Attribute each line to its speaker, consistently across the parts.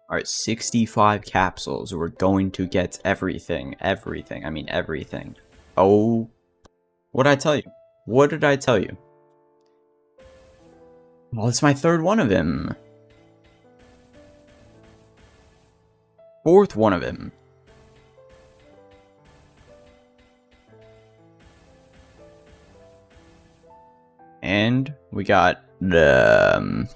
Speaker 1: Alright, 65 capsules. We're going to get everything. Everything. I mean, everything. Oh. What did I tell you? What did I tell you? Well, it's my third one of him. Fourth one of him. And we got the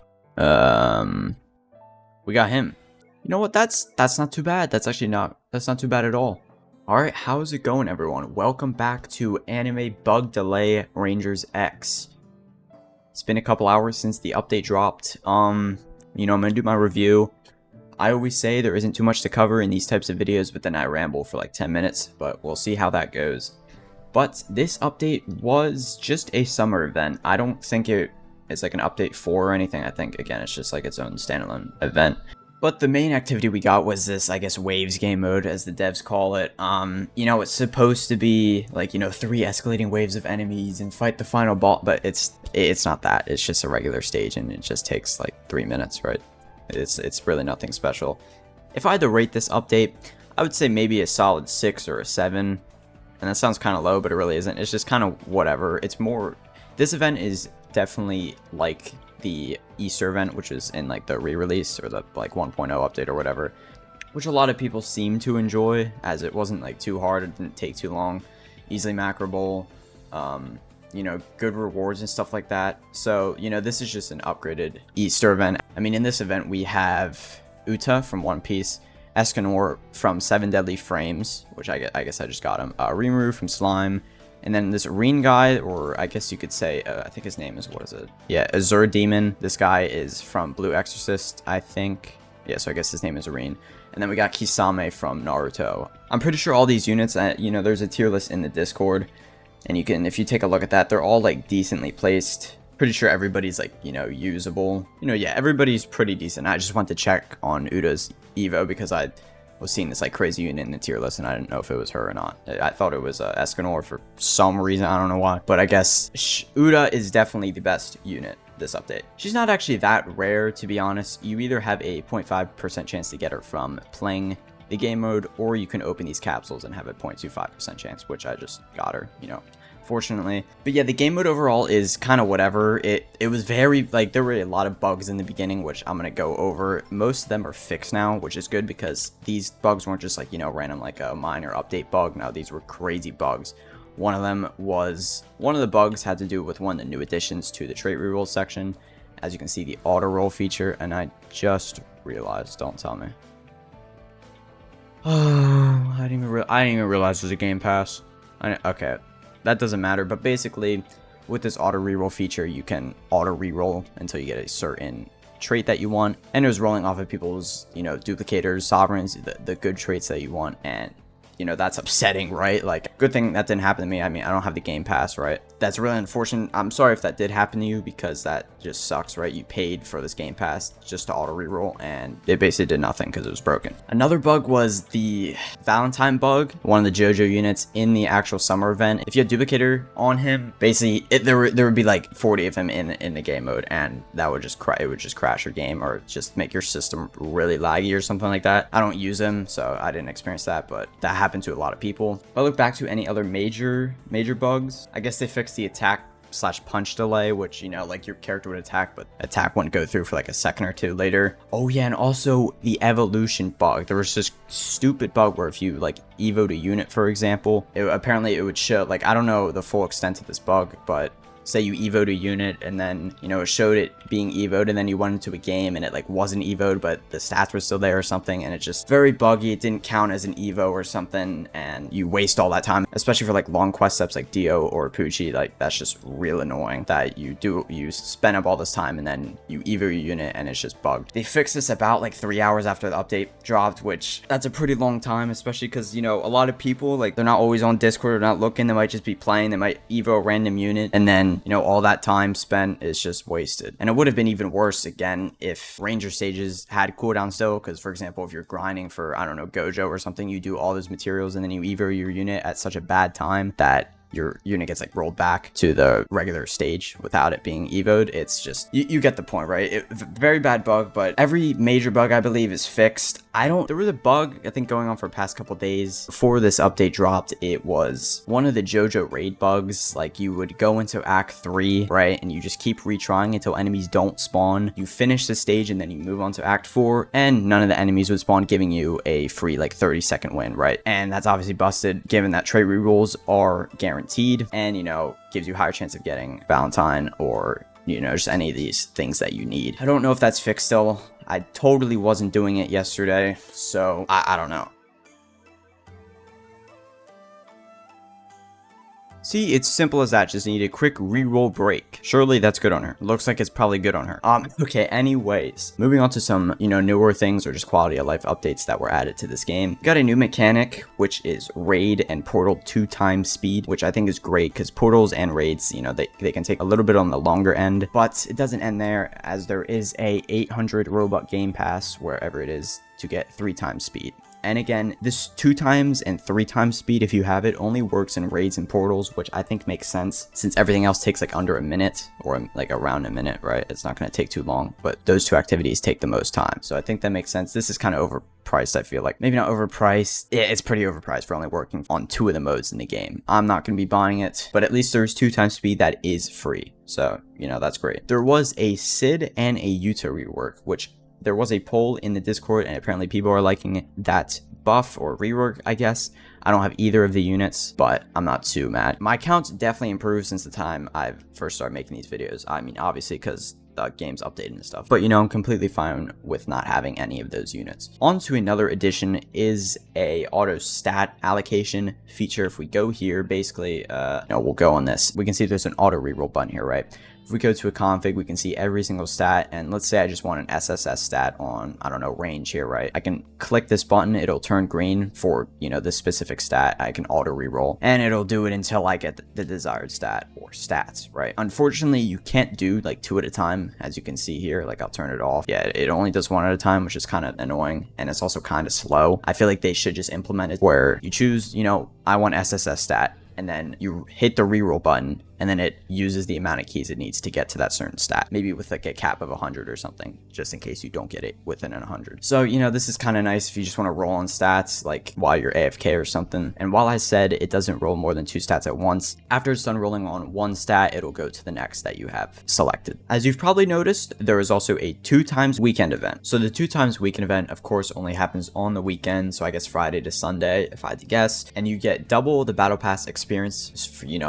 Speaker 1: we got him. You know what? That's not too bad. That's not too bad at all. Alright, how's it going, everyone? Welcome back to Anime Bug Delay Rangers X. It's been a couple hours since the update dropped. I'm gonna do my review. I always say there isn't too much to cover in these types of videos, but then I ramble for like 10 minutes, but we'll see how that goes. But this update was just a summer event. I don't think it's like an update 4 or anything. I think, again, it's just like its own standalone event. But the main activity we got was this, I guess, waves game mode, as the devs call it. It's supposed to be like, 3 escalating waves of enemies and fight the final boss, but it's not that. It's just a regular stage, and it just takes like 3 minutes, right? It's really nothing special. If I had to rate this update, I would say maybe a solid 6 or a 7. And that sounds kind of low, but it really isn't. It's just kind of whatever. It's more, this event is definitely like the Easter event, which is in like the re-release or the like 1.0 update or whatever, which a lot of people seem to enjoy, as it wasn't like too hard, it didn't take too long, easily macroable, good rewards and stuff like that. So, this is just an upgraded Easter event. I mean, in this event, we have Uta from One Piece, Escanor from 7 Deadly Frames, which I guess I just got him, Rimuru from Slime, and then this Reen guy, or I guess you could say, I think his name is, what is it? Yeah, Azure Demon. This guy is from Blue Exorcist, I think. Yeah, so I guess his name is Reen. And then we got Kisame from Naruto. I'm pretty sure all these units, there's a tier list in the Discord, and you can, if you take a look at that, they're all like decently placed. Pretty sure everybody's like, usable. Yeah, everybody's pretty decent. I just want to check on Uta's Evo because I was seeing this like crazy unit in the tier list and I didn't know if it was her or not. I thought it was Escanor for some reason. I don't know why, but I guess Uta is definitely the best unit this update. She's not actually that rare, to be honest. You either have a 0.5% chance to get her from playing the game mode, or you can open these capsules and have a 0.25% chance, which I just got her, fortunately. But yeah, the game mode overall is kind of whatever. It was very, like, there were a lot of bugs in the beginning, which I'm gonna go over. Most of them are fixed now, which is good because these bugs weren't just like, random like a minor update bug. No, these were crazy bugs. One of the bugs had to do with one of the new additions to the trait reroll section. As you can see, the auto roll feature, and I just realized, don't tell me. Oh, I didn't even realize there's a game pass. Okay. That doesn't matter, but basically, with this auto reroll feature, you can auto reroll until you get a certain trait that you want, and it was rolling off of people's, duplicators, sovereigns, the good traits that you want, and that's upsetting, right? Like, good thing that didn't happen to me. I mean, I don't have the game pass, right? That's really unfortunate. I'm sorry if that did happen to you, because that just sucks, right? You paid for this game pass just to auto reroll, and it basically did nothing because it was broken. Another bug was the Valentine bug, one of the JoJo units in the actual summer event. If you had duplicator on him, basically there would be like 40 of them in the game mode, and that would just crash your game, or just make your system really laggy or something like that. I don't use them, so I didn't experience that, but that happened to a lot of people. If I look back to any other major bugs, I guess they fixed the attack/punch delay, which, like your character would attack, but attack wouldn't go through for like a second or two later. Oh yeah, and also the evolution bug. There was this stupid bug where if you like evoed a unit, for example, apparently it would show, like, I don't know the full extent of this bug, but say you evoed a unit and then, it showed it being evoed, and then you went into a game and it like wasn't evoed, but the stats were still there or something, and it's just very buggy. It didn't count as an evo or something, and you waste all that time, especially for like long quest steps like Dio or Poochie. Like, that's just real annoying that you spend up all this time and then you evo your unit and it's just bugged. They fixed this about like 3 hours after the update dropped, which that's a pretty long time, especially because, a lot of people, like, they're not always on Discord, they're not looking, they might just be playing, they might evo a random unit, and then all that time spent is just wasted. And it would have been even worse, again, if Ranger stages had cooldown still, because, for example, if you're grinding for, I don't know, Gojo or something, you do all those materials and then you evo your unit at such a bad time that your unit gets like rolled back to the regular stage without it being evoed. It's just, you get the point, right? Very bad bug, but every major bug I believe is fixed. There was a bug I think going on for the past couple days before this update dropped. It was one of the JoJo raid bugs. Like, you would go into Act 3, right, and you just keep retrying until enemies don't spawn. You finish the stage and then you move on to Act 4, and none of the enemies would spawn, giving you a free like 30-second win, right? And that's obviously busted, given that trait rerolls are guaranteed, and gives you higher chance of getting Valentine or just any of these things that you need. I don't know if that's fixed still. I totally wasn't doing it yesterday, so I don't know. See, it's simple as that. Just need a quick reroll break. Surely that's good on her. Looks like it's probably good on her. Okay, anyways. Moving on to some, newer things or just quality of life updates that were added to this game. We got a new mechanic, which is raid and portal 2x speed, which I think is great because portals and raids, they can take a little bit on the longer end, but it doesn't end there, as there is a 800 Robux game pass, wherever it is, to get 3x speed. And again, this 2x and 3x speed, if you have it, only works in raids and portals, which I think makes sense since everything else takes like under a minute, or like around a minute, right? It's not going to take too long, but those two activities take the most time. So I think that makes sense. This is kind of overpriced, I feel like. Maybe not overpriced. Yeah, it's pretty overpriced for only working on 2 of the modes in the game. I'm not going to be buying it, but at least there's 2x speed that is free. So, that's great. There was a Sid and a Yuta rework, which there was a poll in the Discord, and apparently people are liking that buff or rework, I guess. I don't have either of the units, but I'm not too mad. My account's definitely improved since the time I first started making these videos. I mean, obviously, because the game's updated and stuff. But, I'm completely fine with not having any of those units. On to another addition is a auto stat allocation feature. If we go here, basically, we'll go on this. We can see there's an auto reroll button here, right? If we go to a config, we can see every single stat, and let's say I just want an SSS stat on, I don't know, range here, right? I can click this button, it'll turn green for, this specific stat. I can auto reroll, and it'll do it until I get the desired stat or stats, right? Unfortunately, you can't do like 2 at a time, as you can see here. Like, I'll turn it off. Yeah, it only does 1 at a time, which is kind of annoying, and it's also kind of slow. I feel like they should just implement it where you choose, I want SSS stat, and then you hit the reroll button, and then it uses the amount of keys it needs to get to that certain stat, maybe with like a cap of 100 or something, just in case you don't get it within 100. So, this is kind of nice if you just want to roll on stats, like while you're AFK or something. And while I said it doesn't roll more than 2 stats at once, after it's done rolling on 1 stat, it'll go to the next that you have selected. As you've probably noticed, there is also a 2x weekend event. So the 2x weekend event, of course, only happens on the weekend. So I guess Friday to Sunday, if I had to guess, and you get double the battle pass experience,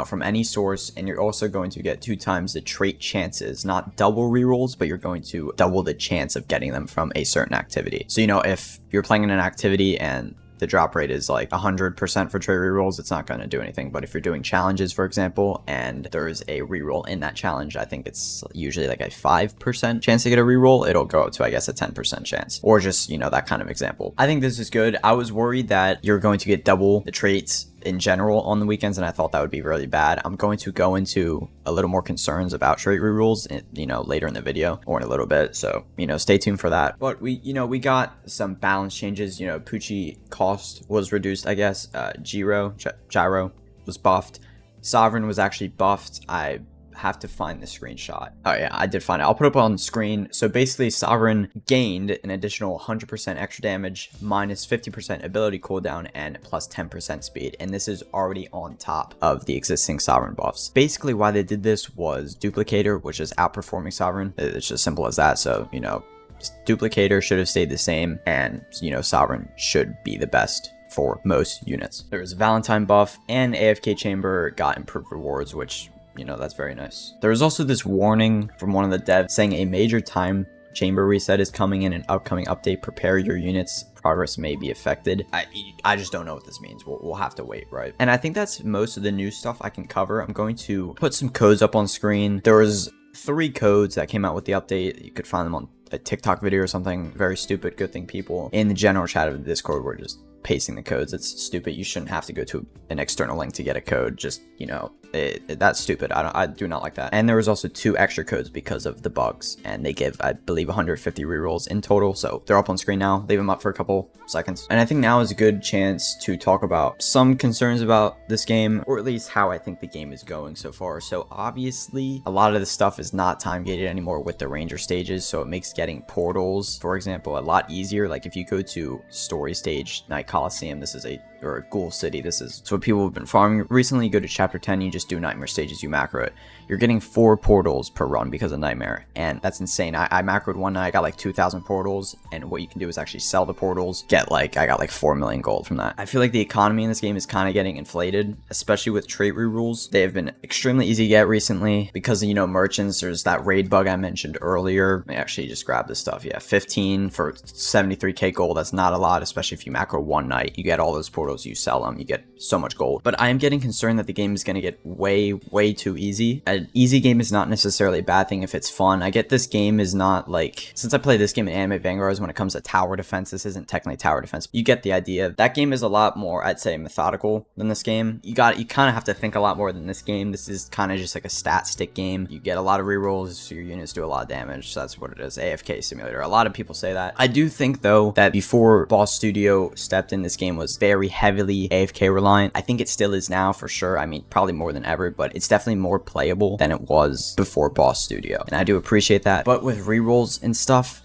Speaker 1: from any source. And you're also going to get 2x the trait chances, not double rerolls, but you're going to double the chance of getting them from a certain activity. So, if you're playing in an activity and the drop rate is like 100% for trait rerolls, it's not going to do anything. But if you're doing challenges, for example, and there's a reroll in that challenge, I think it's usually like a 5% chance to get a reroll, it'll go up to, I guess, a 10% chance, or just, that kind of example. I think this is good. I was worried that you're going to get double the traits in general on the weekends, and I thought that would be really bad. I'm going to go into a little more concerns about trait rerolls, later in the video or in a little bit. So, stay tuned for that. But we got some balance changes. Poochie cost was reduced, I guess. Gyro was buffed. Sovereign was actually buffed. I have to find the screenshot. Oh yeah, I did find it. I'll put it up on screen. So basically, Sovereign gained an additional 100% extra damage, minus 50% ability cooldown, and plus 10% speed. And this is already on top of the existing Sovereign buffs. Basically, why they did this was Duplicator, which is outperforming Sovereign. It's just simple as that. So, Duplicator should have stayed the same, and, Sovereign should be the best for most units. There was a Valentine buff, and AFK Chamber got improved rewards, which, that's very nice. There was also this warning from one of the devs saying a major time chamber reset is coming in an upcoming update. Prepare your units. Progress may be affected. I just don't know what this means. We'll have to wait, right? And I think that's most of the new stuff I can cover. I'm going to put some codes up on screen. There was 3 codes that came out with the update. You could find them on a TikTok video or something. Very stupid. Good thing people in the general chat of the Discord were just pasting the codes. It's stupid. You shouldn't have to go to an external link to get a code. Just, that's stupid. I do not like that. And there was also 2 extra codes because of the bugs, and they give, I believe, 150 rerolls in total. So they're up on screen now. Leave them up for a couple seconds. And I think now is a good chance to talk about some concerns about this game, or at least how I think the game is going so far. So obviously, a lot of the stuff is not time gated anymore with the ranger stages, so it makes getting portals, for example, a lot easier. Like if you go to story stage, Night Coliseum, or Ghoul City, this is what people have been farming recently. You go to chapter 10, you just do nightmare stages, you macro it. You're getting 4 portals per run because of nightmare, and that's insane. I macroed one night, I got like 2,000 portals, and what you can do is actually sell the portals, I got like 4 million gold from that. I feel like the economy in this game is kind of getting inflated, especially with trait rerules. They have been extremely easy to get recently because of, merchants. There's that raid bug I mentioned earlier. Let me actually just grab this stuff. Yeah, 15 for 73k gold. That's not a lot, especially if you macro one night. You get all those portals, you sell them, you get so much gold. But I am getting concerned that the game is going to get way too easy. An easy game is not necessarily a bad thing if it's fun. I get this game is not like, since I play this game in Anime Vanguards, when it comes to tower defense, this isn't technically tower defense. You get the idea. That game is a lot more, I'd say, methodical than this game. You kind of have to think a lot more than this game. This is kind of just like a stat stick game. You get a lot of rerolls, so your units do a lot of damage. So that's what it is. AFK simulator. A lot of people say that. I do think though that before Boss Studio stepped in, this game was very heavily AFK reliant. I think it still is now for sure. I mean, probably more than ever, but it's definitely more playable than it was before Boss Studio. And I do appreciate that. But with rerolls and stuff,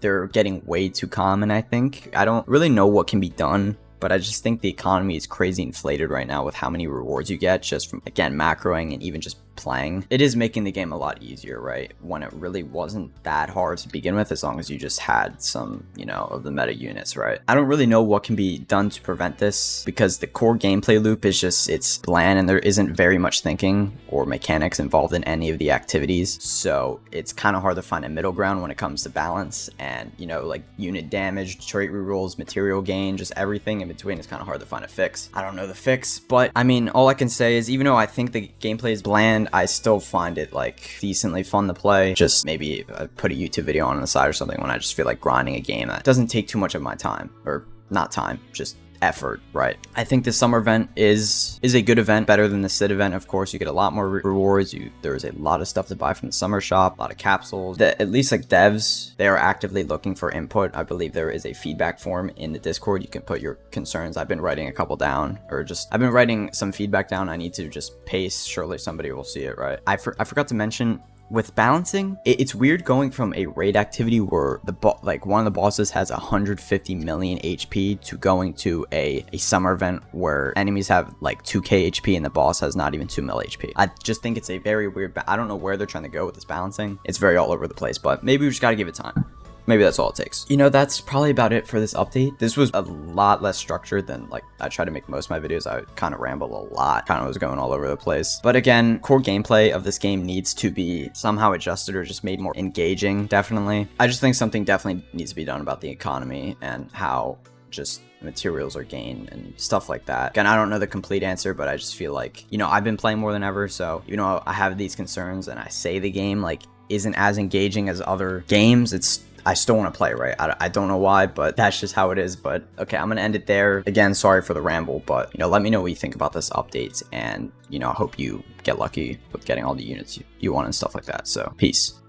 Speaker 1: they're getting way too common, I think. I don't really know what can be done, but I just think the economy is crazy inflated right now with how many rewards you get just from, again, macroing and even just playing. It is making the game a lot easier, right? When it really wasn't that hard to begin with, as long as you just had some, of the meta units, right? I don't really know what can be done to prevent this because the core gameplay loop is it's bland and there isn't very much thinking or mechanics involved in any of the activities. So it's kind of hard to find a middle ground when it comes to balance and, like unit damage, trait rerolls, material gain, just everything in between is kind of hard to find a fix. I don't know the fix, but I mean, all I can say is even though I think the gameplay is bland, I still find it like decently fun to play. Just maybe put a YouTube video on the side or something when I just feel like grinding a game that doesn't take too much of my time, or not time, just effort, right? I think the summer event is a good event, better than the Sid event. Of course, you get a lot more rewards. There's a lot of stuff to buy from the summer shop, a lot of capsules. At least like devs, they are actively looking for input. I believe there is a feedback form in the Discord. You can put your concerns. I've been writing a couple down, I've been writing some feedback down. I need to just paste. Surely somebody will see it, right? I forgot to mention, with balancing, it's weird going from a raid activity where one of the bosses has 150 million HP to going to a summer event where enemies have like 2k HP and the boss has not even 2 mil HP. I just think it's a very weird, I don't know where they're trying to go with this balancing. It's very all over the place, but maybe we just gotta give it time. Maybe that's all it takes. That's probably about it for this update. This was a lot less structured than I try to make most of my videos. I kind of ramble a lot, kind of was going all over the place. But again, core gameplay of this game needs to be somehow adjusted or just made more engaging, definitely. I just think something definitely needs to be done about the economy and how just materials are gained and stuff like that. Again, I don't know the complete answer, but I just feel like, I've been playing more than ever, so, I have these concerns and I say the game, isn't as engaging as other games. I still want to play, right? I don't know why, but that's just how it is. But okay, I'm going to end it there. Again, sorry for the ramble, but, let me know what you think about this update. And, I hope you get lucky with getting all the units you want and stuff like that. So, peace.